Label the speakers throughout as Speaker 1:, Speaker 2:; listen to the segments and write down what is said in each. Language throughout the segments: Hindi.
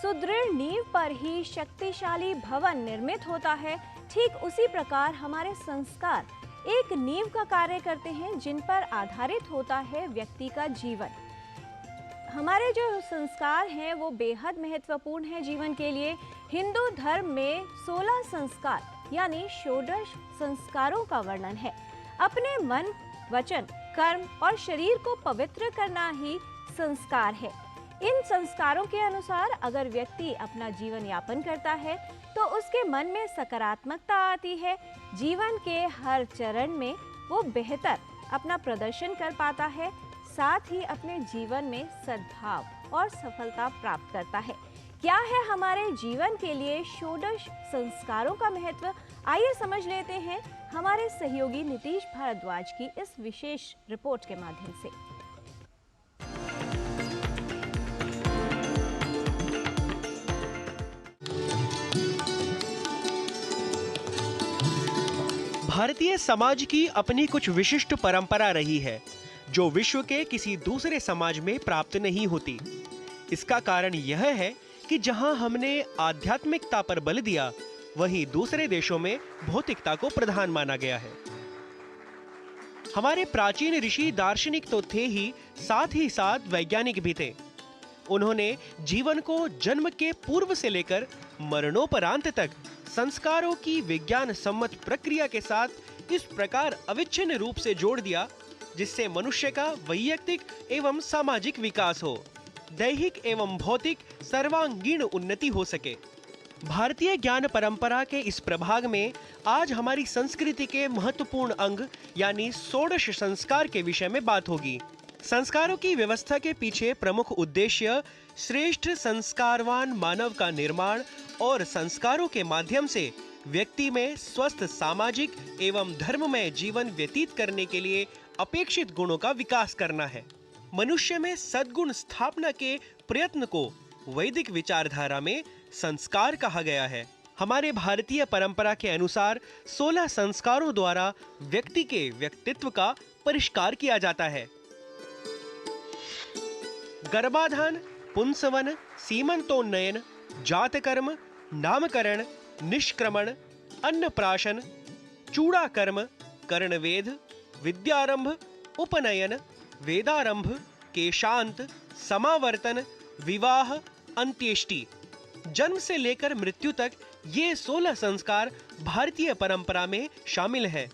Speaker 1: सुदृढ़ नींव पर ही शक्तिशाली भवन निर्मित होता है। ठीक उसी प्रकार हमारे संस्कार एक नींव का कार्य करते हैं जिन पर आधारित होता है व्यक्ति का जीवन। हमारे जो संस्कार हैं वो बेहद महत्वपूर्ण है जीवन के लिए। हिंदू धर्म में 16 संस्कार यानी षोडश संस्कारों का वर्णन है। अपने मन, वचन, कर्म और शरीर को पवित्र करना ही संस्कार है। इन संस्कारों के अनुसार अगर व्यक्ति अपना जीवन यापन करता है तो उसके मन में सकारात्मकता आती है। जीवन के हर चरण में वो बेहतर अपना प्रदर्शन कर पाता है, साथ ही अपने जीवन में सद्भाव और सफलता प्राप्त करता है। क्या है हमारे जीवन के लिए षोडश संस्कारों का महत्व? आइए समझ लेते हैं हमारे सहयोगी नीतीश भारद्वाज की इस विशेष रिपोर्ट के माध्यम से।
Speaker 2: भारतीय समाज की अपनी कुछ विशिष्ट परंपरा रही है जो विश्व के किसी दूसरे समाज में प्राप्त नहीं होती। इसका कारण यह है कि जहां हमने आध्यात्मिकता पर बल दिया, वहीं दूसरे देशों में भौतिकता को प्रधान माना गया है। हमारे प्राचीन ऋषि दार्शनिक तो थे ही साथ वैज्ञानिक भी थे। उन्होंने जीवन को जन्म के पूर्व से लेकर मरणोपरांत तक संस्कारों की विज्ञान सम्मत प्रक्रिया के साथ इस प्रकार अविच्छिन्न रूप से जोड़ दिया जिससे मनुष्य का वैयक्तिक एवं सामाजिक विकास हो, दैहिक एवं भौतिक सर्वांगीण उन्नति हो सके। भारतीय ज्ञान परंपरा के इस प्रभाग में आज हमारी संस्कृति के महत्वपूर्ण अंग यानी षोडश संस्कार के विषय में बात होगी। संस्कारों की व्यवस्था के पीछे प्रमुख उद्देश्य श्रेष्ठ संस्कारवान मानव का निर्माण और संस्कारों के माध्यम से व्यक्ति में स्वस्थ सामाजिक एवं धर्ममय जीवन व्यतीत करने के लिए अपेक्षित गुणों का विकास करना है। मनुष्य में सद्गुण स्थापना के प्रयत्न को वैदिक विचारधारा में संस्कार कहा गया है। हमारे भारतीय परंपरा के अनुसार 16 संस्कारों द्वारा व्यक्ति के व्यक्तित्व का परिष्कार किया जाता है। गर्भाधान, पुंसवन, सीमंतोन्नयन, जातकर्म, नामकरण, निष्क्रमण, अन्नप्राशन, चूड़ाकर्म, कर्णवेध, विद्यारंभ, उपनयन, वेदारंभ, केशांत, समावर्तन, विवाह, अंत्येष्टि। जन्म से लेकर मृत्यु तक ये 16 संस्कार भारतीय परंपरा में शामिल हैं।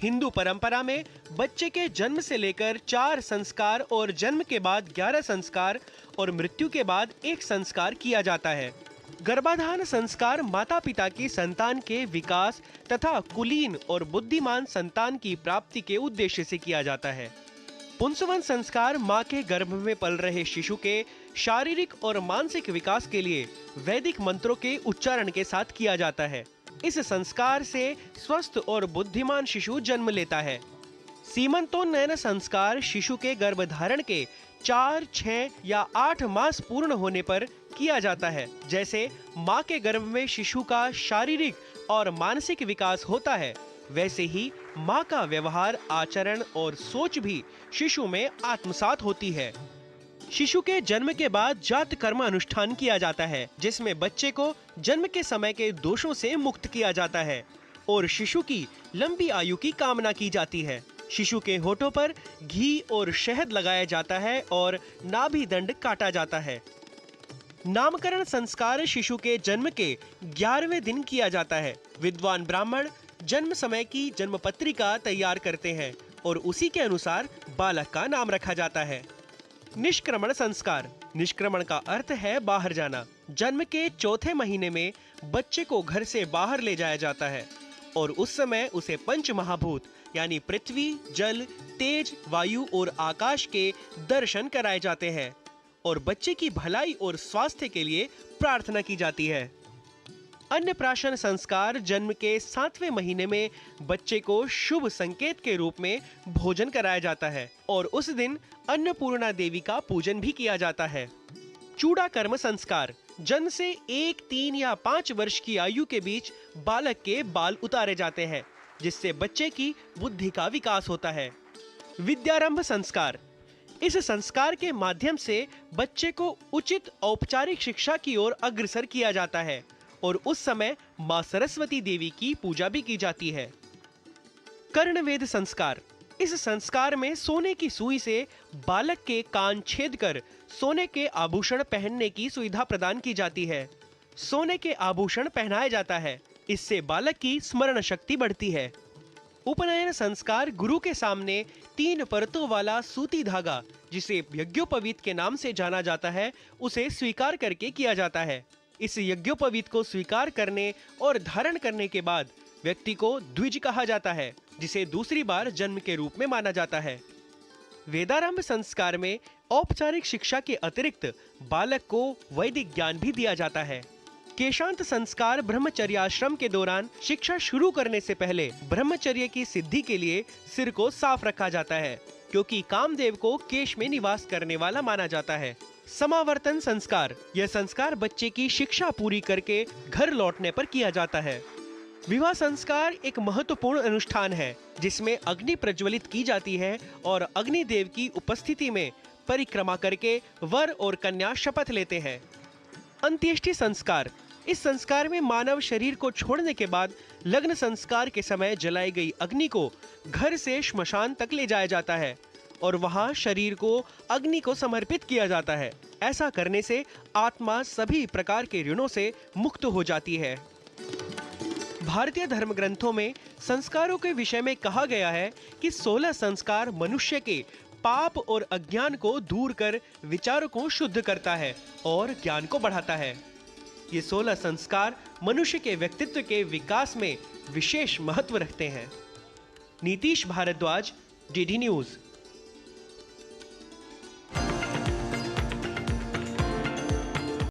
Speaker 2: हिंदू परंपरा में बच्चे के जन्म से लेकर 4 संस्कार और जन्म के बाद 11 संस्कार और मृत्यु के बाद 1 संस्कार किया जाता है। गर्भाधान संस्कार माता पिता की संतान के विकास तथा कुलीन और बुद्धिमान संतान की प्राप्ति के उद्देश्य से किया जाता है। पुंसवन संस्कार मां के गर्भ में पल रहे शिशु के शारीरिक और मानसिक विकास के लिए वैदिक मंत्रों के उच्चारण के साथ किया जाता है। इस संस्कार से स्वस्थ और बुद्धिमान शिशु जन्म लेता है। सीमंतोन्नयन संस्कार शिशु के गर्भधारण के 4, 6 या 8 मास पूर्ण होने पर किया जाता है। जैसे मां के गर्भ में शिशु का शारीरिक और मानसिक विकास होता है, वैसे ही मां का व्यवहार, आचरण और सोच भी शिशु में आत्मसात होती है। शिशु के जन्म के बाद जात कर्म अनुष्ठान किया जाता है, जिसमें बच्चे को जन्म के समय के दोषों से मुक्त किया जाता है और शिशु की लंबी आयु की कामना की जाती है। शिशु के होठों पर घी और शहद लगाया जाता है और नाभि दंड काटा जाता है। नामकरण संस्कार शिशु के जन्म के 11वें दिन किया जाता है। विद्वान ब्राह्मण जन्म समय की जन्म पत्रिका तैयार करते हैं और उसी के अनुसार बालक का नाम रखा जाता है। निष्क्रमण संस्कार। निष्क्रमण का अर्थ है बाहर जाना। जन्म के 4थे महीने में बच्चे को घर से बाहर ले जाया जाता है और उस समय उसे पंच महाभूत यानी पृथ्वी, जल, तेज, वायु और आकाश के दर्शन कराए जाते हैं और बच्चे की भलाई और स्वास्थ्य के लिए प्रार्थना की जाती है। अन्नप्राशन संस्कार जन्म के 7वें महीने में बच्चे को शुभ संकेत के रूप में भोजन कराया जाता है और उस दिन अन्नपूर्णा देवी का पूजन भी किया जाता है। चूड़ाकर्म संस्कार। जन्म से 1, 3 या 5 वर्ष की आयु के बीच बालक के बाल उतारे जाते हैं, जिससे बच्चे की बुद्धि का विकास होता है। विद्यारंभ संस्कार। इस संस्कार के माध्यम से बच्चे को उचित औपचारिक शिक्षा की ओर अग्रसर किया जाता है और उस समय मां सरस्वती देवी की पूजा भी की जाती है। कर्णवेध संस्कार। इस संस्कार में सोने की सुई से बालक के कान छेद कर सोने के आभूषण पहनने की सुविधा प्रदान की जाती है। सोने के आभूषण पहनाया जाता है, इससे बालक की स्मरण शक्ति बढ़ती है। उपनयन संस्कार गुरु के सामने 3 परतों वाला सूती धागा, जिसे यज्ञोपवीत के नाम से जाना जाता है, उसे स्वीकार करके किया जाता है। इस यज्ञोपवीत को स्वीकार करने और धारण करने के बाद व्यक्ति को द्विज कहा जाता है, जिसे दूसरी बार जन्म के रूप में माना जाता है। वेदारंभ संस्कार में औपचारिक शिक्षा के अतिरिक्त बालक को वैदिक ज्ञान भी दिया जाता है। केशांत संस्कार ब्रह्मचर्याश्रम के दौरान शिक्षा शुरू करने से पहले ब्रह्मचर्य की सिद्धि के लिए सिर को साफ रखा जाता है, क्योंकि कामदेव को केश में निवास करने वाला माना जाता है। समावर्तन संस्कार। यह संस्कार बच्चे की शिक्षा पूरी करके घर लौटने पर किया जाता है। विवाह संस्कार एक महत्वपूर्ण अनुष्ठान है, जिसमें अग्नि प्रज्वलित की जाती है और अग्निदेव की उपस्थिति में परिक्रमा करके वर और कन्या शपथ लेते हैं। अंत्येष्टि संस्कार। इस संस्कार में मानव शरीर को छोड़ने के बाद लग्न संस्कार के समय जलाई गई अग्नि को घर से श्मशान तक ले जाया जाता है और वहां शरीर को अग्नि को समर्पित किया जाता है। ऐसा करने से आत्मा सभी प्रकार के ऋणों से मुक्त हो जाती है। भारतीय धर्म ग्रंथों में संस्कारों के विषय में कहा गया है कि 16 संस्कार मनुष्य के पाप और अज्ञान को दूर कर विचारों को शुद्ध करता है और ज्ञान को बढ़ाता है। ये 16 संस्कार मनुष्य के व्यक्तित्व के विकास में विशेष महत्व रखते हैं। Nitish Bharadwaj, DD news.